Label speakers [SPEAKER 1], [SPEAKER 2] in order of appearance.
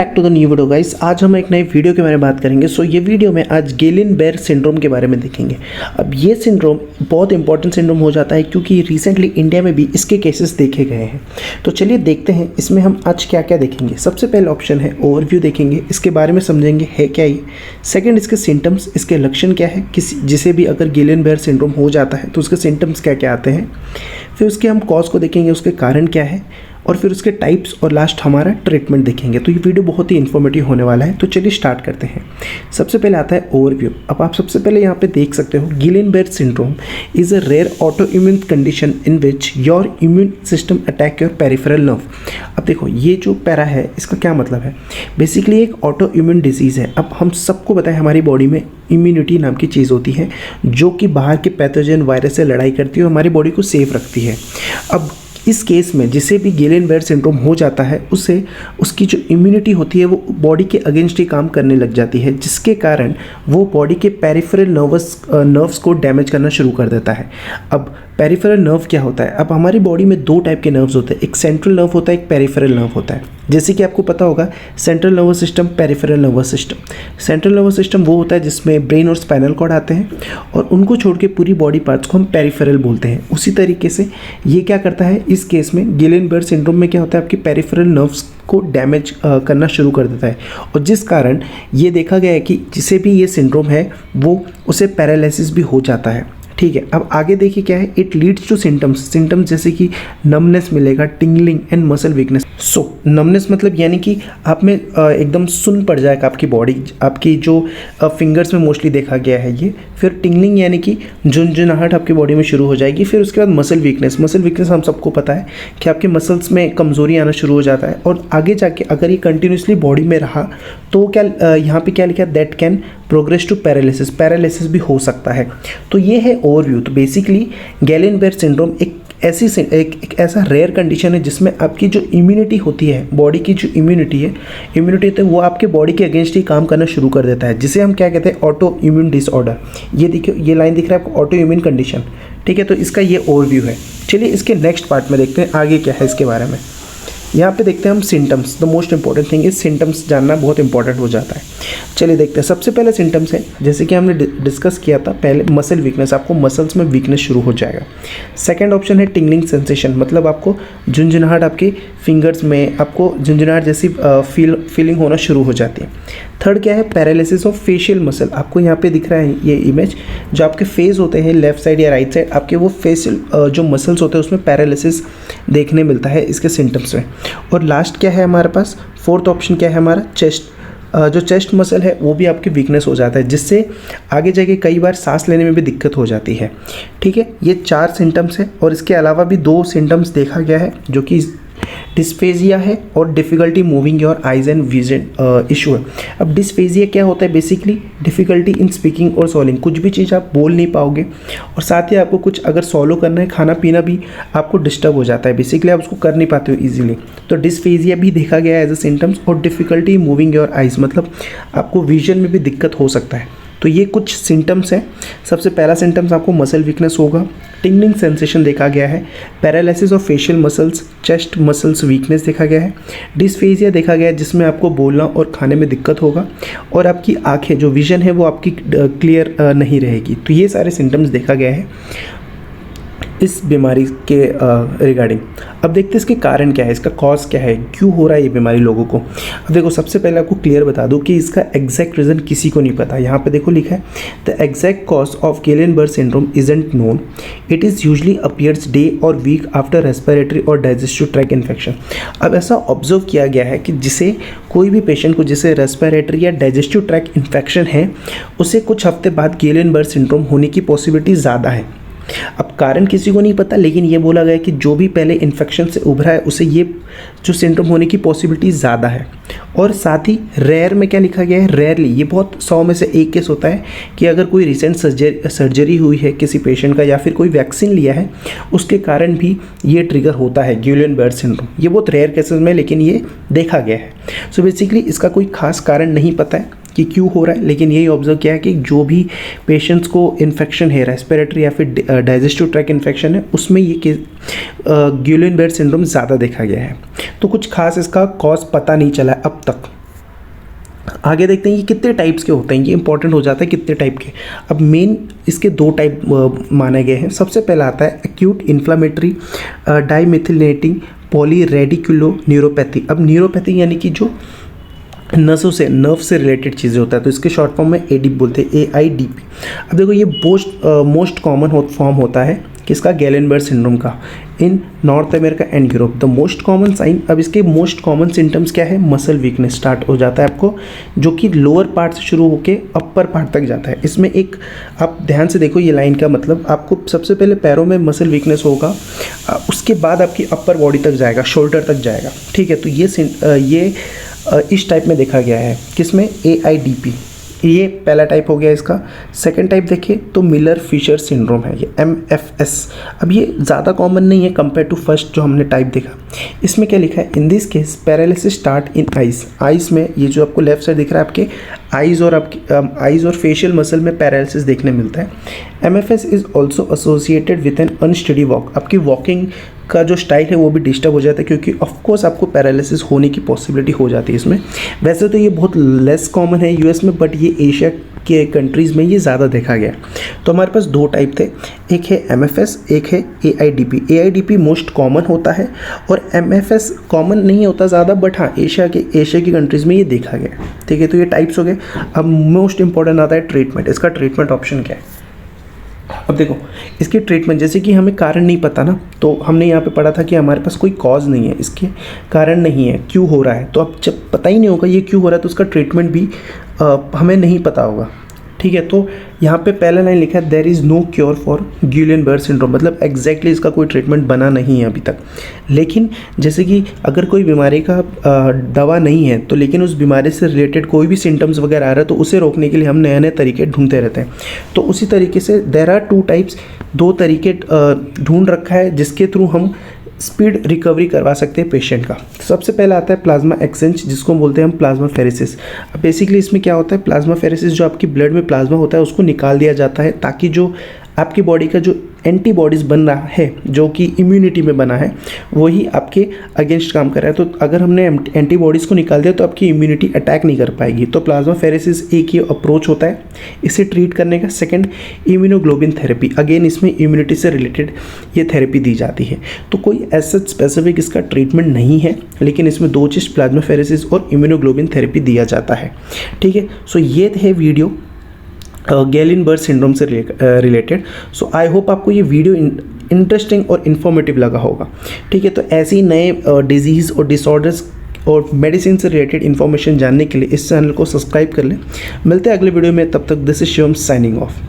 [SPEAKER 1] Back to the new video guys. आज हम एक नए वीडियो के बारे में बात करेंगे। ये वीडियो में आज गेलिन-बेयर सिंड्रोम के बारे में देखेंगे। अब ये सिंड्रोम बहुत इंपॉर्टेंट सिंड्रोम हो जाता है क्योंकि रिसेंटली इंडिया में भी इसके केसेस देखे गए हैं। तो चलिए देखते हैं इसमें हम आज क्या क्या देखेंगे। सबसे पहले ऑप्शन है ओवरव्यू देखेंगे, इसके बारे में समझेंगे है क्या ये। सेकेंड इसके सिम्टम्स, इसके लक्षण क्या है, जिसे भी अगर गेलिन-बेयर सिंड्रोम हो जाता है तो उसके सिम्टम्स क्या क्या आते हैं। फिर उसके हम कॉज को देखेंगे, उसके कारण क्या है, और फिर उसके टाइप्स, और लास्ट हमारा ट्रीटमेंट देखेंगे। तो ये वीडियो बहुत ही इन्फॉर्मेटिव होने वाला है। तो चलिए स्टार्ट करते हैं। सबसे पहले आता है ओवरव्यू। अब आप सबसे पहले यहाँ पे देख सकते हो Guillain Barre syndrome is a rare autoimmune condition in which your immune system attack your peripheral nerve. अब देखो ये जो पैरा है इसका क्या मतलब है। बेसिकली एक ऑटो इम्यून डिजीज़ है। अब हम सबको पता है हमारी बॉडी में इम्यूनिटी नाम की चीज़ होती है जो कि बाहर के पैथोजन वायरस से लड़ाई करती है और हमारी बॉडी को सेफ रखती है। अब इस केस में जिसे भी गेलिन-बेयर सिंड्रोम हो जाता है उससे उसकी जो इम्यूनिटी होती है वो बॉडी के अगेंस्ट ही काम करने लग जाती है, जिसके कारण वो बॉडी के पेरिफेरल नर्व्स को डैमेज करना शुरू कर देता है। अब पेरिफेरल नर्व क्या होता है। अब हमारी बॉडी में दो टाइप के नर्व्स होते हैं, एक सेंट्रल नर्व होता है, एक पेरिफेरल नर्व होता है। जैसे कि आपको पता होगा central nervous system, peripheral nervous system. Central nervous system वो होता है जिसमें ब्रेन और स्पाइनल कॉर्ड आते हैं और उनको छोड़ के पूरी बॉडी पार्ट्स को हम पेरिफेरल बोलते हैं। उसी तरीके से ये क्या करता है, इस केस में गेलिन-बेयर सिंड्रोम में क्या होता है, आपकी पेरिफेरल नर्व्स को डैमेज करना शुरू कर देता है और जिस कारण ये देखा गया है कि जिसे भी ये सिंड्रोम है वो उसे पैरालिसिस भी हो जाता है। ठीक है, अब आगे देखिए क्या है। इट लीड्स टू सिम्टम्स जैसे कि नमनेस मिलेगा, tingling and muscle weakness. Numbness मतलब यानी कि आप में एकदम सुन पड़ जाएगा आपकी बॉडी, आपकी जो फिंगर्स में मोस्टली देखा गया है ये। फिर टिंगलिंग यानी कि झुनझुनाहट आपकी बॉडी में शुरू हो जाएगी। फिर उसके बाद मसल वीकनेस हम सबको पता है कि आपके मसल्स में कमज़ोरी आना शुरू हो जाता है और आगे जाके अगर ये कंटिन्यूसली बॉडी में रहा तो क्या यहाँ पे क्या लिखा है, that can progress to paralysis भी हो सकता है। तो ये है ओवरव्यू। तो बेसिकली गेलिन-बेयर सिंड्रोम एक ऐसा रेयर कंडीशन है जिसमें आपकी जो इम्यूनिटी होती है, बॉडी की जो इम्यूनिटी है वो आपके बॉडी के अगेंस्ट ही काम करना शुरू कर देता है, जिसे हम क्या कहते हैं, ऑटो इम्यून डिसऑर्डर। ये देखिए ये लाइन दिख रहा है आपको, ऑटो इम्यून कंडीशन। ठीक है, तो इसका ये ओवरव्यू है। चलिए इसके नेक्स्ट पार्ट में देखते हैं आगे क्या है इसके बारे में। यहाँ पे देखते हैं हम symptoms. The most important thing is symptoms जानना बहुत इंपॉर्टेंट हो जाता है। चलिए देखते हैं। सबसे पहले सिम्टम्स है जैसे कि हमने डिस्कस किया था पहले, मसल वीकनेस। आपको मसल्स में वीकनेस शुरू हो जाएगा। सेकंड ऑप्शन है टिंगलिंग सेंसेशन, मतलब आपको झुंझुनाहट, आपकी फिंगर्स में आपको झुंझुनाहट जैसी फीलिंग होना शुरू हो जाती है। थर्ड क्या है, पैरालिसिस ऑफ फेशियल मसल। आपको यहाँ पे दिख रहा है ये इमेज, जो आपके फेस होते हैं लेफ्ट साइड या राइट साइड, आपके वो फेशियल जो मसल्स होते हैं उसमें पैरालिसिस देखने मिलता है इसके सिम्टम्स में। और लास्ट क्या है हमारे पास, फोर्थ ऑप्शन क्या है हमारा, चेस्ट। जो चेस्ट मसल है वो भी आपकी वीकनेस हो जाता है, जिससे आगे जाके कई बार सांस लेने में भी दिक्कत हो जाती है। ठीक है, ये 4 सिम्टम्स है और इसके अलावा भी 2 सिम्टम्स देखा गया है जो कि डिस्फेजिया है और difficulty moving your eyes and vision issue है। अब डिस्फेजिया क्या होता है, बेसिकली डिफ़िकल्टी इन स्पीकिंग और सॉलिंग। कुछ भी चीज़ आप बोल नहीं पाओगे और साथ ही आपको कुछ अगर सॉलो करना है, खाना पीना भी आपको डिस्टर्ब हो जाता है, बेसिकली आप उसको कर नहीं पाते हो ईजिली। तो डिस्फेजिया भी देखा गया है एज अ सिम्टम्स। और डिफ़िकल्टी मूविंग योर आइज मतलब आपको विजन में भी दिक्कत हो सकता है। तो ये कुछ सिम्टम्स हैं। सबसे पहला सिम्टम्स आपको मसल वीकनेस होगा, टिंगलिंग सेंसेशन देखा गया है, paralysis of facial muscles, chest muscles weakness देखा गया है, डिस्फेजिया देखा गया है जिसमें आपको बोलना और खाने में दिक्कत होगा और आपकी आंखें जो विजन है वो आपकी क्लियर नहीं रहेगी। तो ये सारे सिम्टम्स देखा गया है इस बीमारी के रिगार्डिंग। अब देखते हैं इसके कारण क्या है, इसका कॉज क्या है, क्यों हो रहा है ये बीमारी लोगों को। अब देखो सबसे पहले आपको क्लियर बता दूं कि इसका एग्जैक्ट रीज़न किसी को नहीं पता। यहाँ पे देखो लिखा है the exact cause of Guillain Barre syndrome isn't known, it is usually appears day और वीक आफ्टर रेस्पिरेटरी और डाइजेस्टिव ट्रैक इन्फेक्शन। अब ऐसा ऑब्जर्व किया गया है कि जिसे कोई भी पेशेंट को जिसे रेस्पिरेटरी या डाइजेस्टिव ट्रैक इन्फेक्शन है उसे कुछ हफ्ते बाद गेलिन-बेयर सिंड्रोम होने की पॉसिबिलिटी ज़्यादा है। अब कारण किसी को नहीं पता, लेकिन ये बोला गया कि जो भी पहले इन्फेक्शन से उभरा है उसे ये जो सिंड्रोम होने की पॉसिबिलिटी ज़्यादा है। और साथ ही रेयर में क्या लिखा गया है, रेयरली, ये बहुत 100 में से 1 केस होता है कि अगर कोई रिसेंट सर्जरी हुई है किसी पेशेंट का या फिर कोई वैक्सीन लिया है उसके कारण भी ये ट्रिगर होता है गेलिन-बेयर सिंड्रोम। ये बहुत रेयर केसेस में लेकिन ये देखा गया है। सो बेसिकली इसका कोई खास कारण नहीं पता है कि क्यों हो रहा है, लेकिन यही ऑब्जर्व किया है कि जो भी पेशेंट्स को इन्फेक्शन है रेस्पिरेटरी या फिर डाइजेस्टिव ट्रैक इन्फेक्शन है उसमें ये गेलिन-बेयर सिंड्रोम ज़्यादा देखा गया है। तो कुछ खास इसका कॉज पता नहीं चला है अब तक। आगे देखते हैं ये कितने टाइप्स के होते हैं, ये इंपॉर्टेंट हो जाता है कितने टाइप के। अब मेन इसके 2 टाइप माने गए हैं। सबसे पहला आता है एक्यूट इन्फ्लामेटरी डाइमेथिलेटिंग पॉलीरेडिकुलो न्यूरोपैथी। अब न्यूरोपैथी यानी कि जो नसों से, नर्व से रिलेटेड चीज़ें होता है, तो इसके शॉर्ट फॉर्म में एडीपी बोलते हैं, AIDP। अब देखो ये मोस्ट कॉमन फॉर्म होता है किसका, गैलेनबर्ग सिंड्रोम का, in North America and Europe. The most common sign, अब इसके मोस्ट कॉमन सिम्टम्स क्या है, मसल वीकनेस स्टार्ट हो जाता है आपको, जो कि लोअर पार्ट से शुरू होकर अपर पार्ट तक जाता है। इसमें एक आप ध्यान से देखो ये लाइन का मतलब, आपको सबसे पहले पैरों में मसल वीकनेस होगा, उसके बाद आपकी अपर बॉडी तक जाएगा, शोल्डर तक जाएगा, ठीक है। तो ये इस टाइप में देखा गया है, किसमें, AIDP। ये पहला टाइप हो गया इसका। सेकंड टाइप देखिए तो मिलर फिशर सिंड्रोम है, ये MFS। अब ये ज़्यादा कॉमन नहीं है कंपेयर टू फर्स्ट जो हमने टाइप देखा। इसमें क्या लिखा है, in this case paralysis start in eyes में, ये जो आपको लेफ्ट साइड दिख रहा है आपके आइज़ और फेशियल मसल में पैरालिसिस देखने मिलता है। MFS is also associated with an unsteady walk. आपकी वॉकिंग का जो स्टाइल है वो भी डिस्टर्ब हो जाता है, क्योंकि ऑफकोर्स आपको पैरालिसिस होने की पॉसिबिलिटी हो जाती है इसमें। वैसे तो ये बहुत लेस कॉमन है US में, बट ये एशिया के कंट्रीज़ में ये ज़्यादा देखा गया है। तो हमारे पास 2 टाइप थे, एक है MFS, एक है AIDP। AIDP मोस्ट कॉमन होता है और MFS कॉमन नहीं होता ज़्यादा, बट हाँ एशिया की कंट्रीज़ में ये देखा गया, ठीक है। तो ये टाइप्स हो गए। अब मोस्ट इंपॉर्टेंट आता है ट्रीटमेंट। इसका ट्रीटमेंट ऑप्शन क्या है। अब देखो इसकी ट्रीटमेंट, जैसे कि हमें कारण नहीं पता ना, तो हमने यहाँ पे पढ़ा था कि हमारे पास कोई कॉज नहीं है, इसके कारण नहीं है, क्यों हो रहा है। तो अब जब पता ही नहीं होगा ये क्यों हो रहा है, तो उसका ट्रीटमेंट भी हमें नहीं पता होगा, ठीक है। तो यहाँ पे पहला लाइन लिखा है, there is no cure for Guillain Barre syndrome, मतलब एग्जैक्टली इसका कोई ट्रीटमेंट बना नहीं है अभी तक। लेकिन जैसे कि अगर कोई बीमारी का दवा नहीं है, तो लेकिन उस बीमारी से रिलेटेड कोई भी सिम्टम्स वगैरह आ रहा है, तो उसे रोकने के लिए हम नए नए तरीके ढूंढते रहते हैं। तो उसी तरीके से देयर आर 2 टाइप्स, 2 तरीके ढूंढ रखा है जिसके थ्रू हम स्पीड रिकवरी करवा सकते हैं पेशेंट का। सबसे पहला आता है प्लाज्मा एक्सचेंज, जिसको बोलते हैं हम प्लाज्मा फेरेसिस। अब बेसिकली इसमें क्या होता है, प्लाज्मा फेरेसिस जो आपकी ब्लड में प्लाज्मा होता है उसको निकाल दिया जाता है, ताकि जो आपकी बॉडी का जो एंटीबॉडीज़ बन रहा है, जो कि इम्यूनिटी में बना है, वही आपके अगेंस्ट काम कर रहा है। तो अगर हमने एंटीबॉडीज़ को निकाल दिया तो आपकी इम्यूनिटी अटैक नहीं कर पाएगी। तो प्लाज्मा फेरेसिस एक ही अप्रोच होता है इसे ट्रीट करने का। सेकंड, इम्यूनोग्लोबिन थेरेपी, अगेन इसमें इम्यूनिटी से रिलेटेड ये थेरेपी दी जाती है। तो कोई ऐसा स्पेसिफिक इसका ट्रीटमेंट नहीं है, लेकिन इसमें 2 चीज़, प्लाज्मा फेरेसिस और इम्यूनोग्लोबिन थेरेपी दिया जाता है, ठीक है। सो ये थे वीडियो गैलेनबर्ग सिंड्रोम से रिलेटेड। सो आई होप आपको ये वीडियो इंटरेस्टिंग और इन्फॉर्मेटिव लगा होगा, ठीक है। तो ऐसे ही नए डिजीज़ और डिसऑर्डर्स और मेडिसिन से रिलेटेड इन्फॉर्मेशन जानने के लिए इस चैनल को सब्सक्राइब कर लें। मिलते हैं अगले वीडियो में, तब तक this is Shivam signing off.